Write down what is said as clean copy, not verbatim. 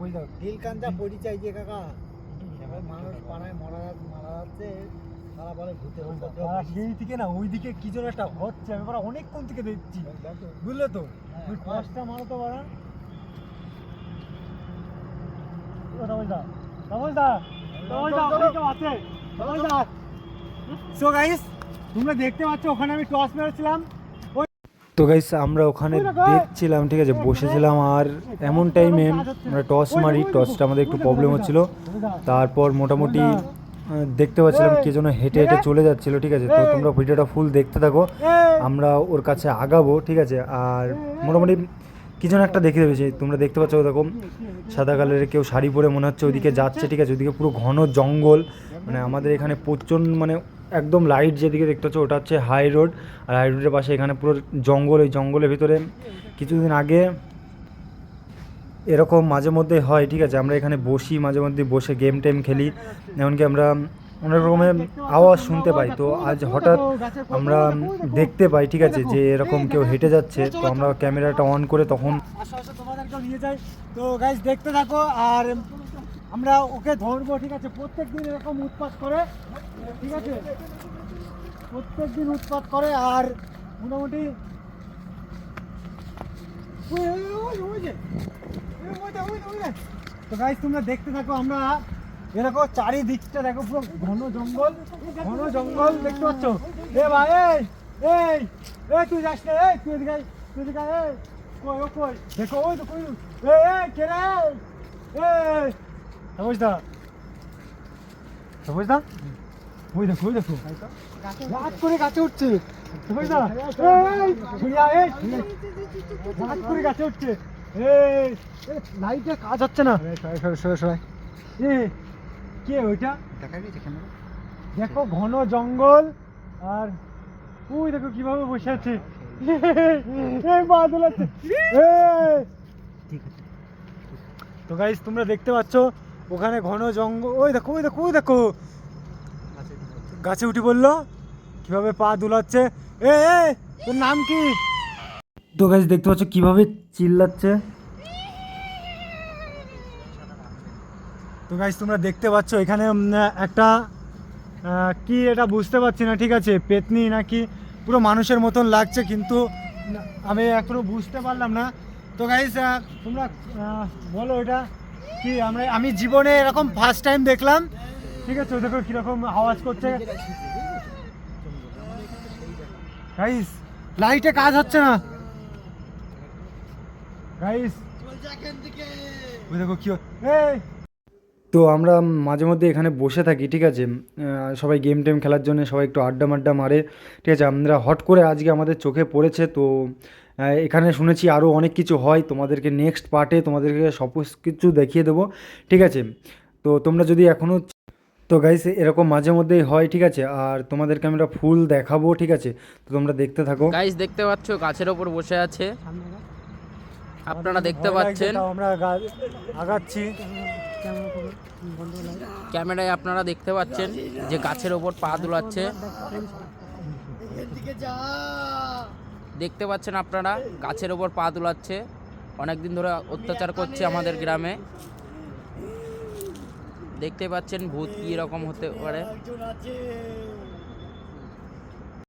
ওই দেখো নীলকান্তা পরিচয় যে কাকা মানুষ পাড়ায় মারা যাচ্ছে তারা বলে ভূতে সেই থেকে না ওইদিকে কি যেন একটা হচ্ছে আমি বড় অনেকক্ষণ থেকে দেখছি বুঝলে তো ওই টর্চটা মারো তো বড় সো গাইস তোমরা দেখতে পাচ্ছ ওখানে আমি টর্চ মেরেছিলাম। তো গাইস আমরা ওখানে দেখছিলাম, ঠিক আছে, বসেছিলাম আর এমন টাইমে আমরা টর্চ মারি, টর্চটা আমাদের একটু প্রবলেম হচ্ছিল। তারপর মোটামুটি দেখতে পাচ্ছিলাম কে যেন হেঁটে হেঁটে চলে যাচ্ছিলো, ঠিক আছে। তো তোমরা ভিডিওটা ফুল দেখতে থাকো, আমরা ওর কাছে আগাবো, ঠিক আছে। আর মোটামুটি কি যেন একটা দেখে দেবেছি, তোমরা দেখতে পাচ্ছ ওরকম সাদা কালারের কেউ শাড়ি পরে মনে হচ্ছে ওইদিকে যাচ্ছে, ঠিক আছে। ওইদিকে পুরো ঘন জঙ্গল, মানে আমাদের এখানে প্রচণ্ড মানে একদম লাইট যেদিকে দেখতে পাচ্ছ ওটা হচ্ছে হাই রোড, আর হাই রোডের পাশে এখানে পুরো জঙ্গল। ওই জঙ্গলের ভিতরে কিছুদিন আগে এরকম মাঝে মধ্যে হয়, ঠিক আছে। আমরা এখানে বসি, মাঝে মধ্যে বসে গেম টেম খেলি, এমনকি আমরা অনেক রকমের আওয়াজ শুনতে পাই। তো আজ হঠাৎ আমরা দেখতে পাই, ঠিক আছে, যে এরকম কেউ হেঁটে যাচ্ছে। তো আমরা ক্যামেরাটা অন করে তখন তোমাদেরকেও নিয়ে যাই। তো গাইস দেখতে থাকো আর আমরা ওকে ধরবো, ঠিক আছে। প্রত্যেক দিন এরকম উৎপাত করে, ঠিক আছে, প্রত্যেক দিন উৎপাত করে। আর মোটামুটি তো গাইস তোমরা দেখতে থাকো, আমরা এরকম চারিদিকটা দেখো পুরো ঘন জঙ্গল, ঘন জঙ্গল দেখতে পাচ্ছ। এ ভাই এই এই তুই যাস না, এই তুই এদিকে, তুই এদিকে, এই কই ও কই, দেখো ওই তো কই, এই কে রে, এই বুঝদা বুঝদা, ওই দেখো ওই দেখো রাত করে গাছে উঠছে, বুঝদা, এই ভুইয়া, এই রাত করে গাছে উঠছে। এই লাইটে কাজ হচ্ছে না, কে ওইটা দেখো, ঘন জঙ্গল। আর ওই দেখো কিভাবে বসে আছে, তো গাইস তোমরা দেখতে পাচ্ছ ওখানে ঘন জঙ্গল। ওই দেখো ওই দেখো ওই দেখো গাছে উঠে বললো, কিভাবে পা দুলাচ্ছে। এ তোর নাম কি? তো গাইস দেখতে পাচ্ছ কিভাবে চিল্লাচ্ছে। তো গাইস তোমরা দেখতে পাচ্ছ এখানে একটা কি এটা বুঝতে পারছি না, ঠিক আছে, পেতনি নাকি পুরো মানুষের মতন লাগছে, কিন্তু আমি এখনো বুঝতে পারলাম না। তো গাইস তোমরা বলো এটা কি? আমি জীবনে এরকম ফার্স্ট টাইম দেখলাম, ঠিক আছে। দেখো কিরকম আওয়াজ করছে গাইস, লাইটে কাজ হচ্ছে না গাইস, ওই দেখো কি। এই তো আমরা মাঝে মধ্যে এখানে বসে থাকি, ঠিক আছে, সবাই গেম টেম খেলার জন্য, সবাই একটু আড্ডা মাড্ডা মারে, ঠিক আছে। আমরা হট করে আজকে আমাদের চোখে পড়েছে। তো এখানে শুনেছি আরও অনেক কিছু হয়, তোমাদেরকে নেক্সট পার্টে তোমাদেরকে সব কিছু দেখিয়ে দেবো, ঠিক আছে। তো তোমরা যদি এখনও, তো গাইস এরকম মাঝে মধ্যেই হয়, ঠিক আছে। আর তোমাদেরকে আমরা ফুল দেখাবো, ঠিক আছে। তো তোমরা দেখতে থাকো। গাইস দেখতে পাচ্ছ গাছের ওপর বসে আছে, আপনারা দেখতে পাচ্ছেন। আমরা আগাচ্ছি, ক্যামেরায় আপনারা দেখতে পাচ্ছেন যে গাছের ওপর পা দুলাচ্ছে, দেখতে পাচ্ছেন আপনারা গাছের ওপর পা দুলাচ্ছে। অনেকদিন ধরে অত্যাচার করছে আমাদের গ্রামে, দেখতে পাচ্ছেন ভূত কি রকম হতে পারে।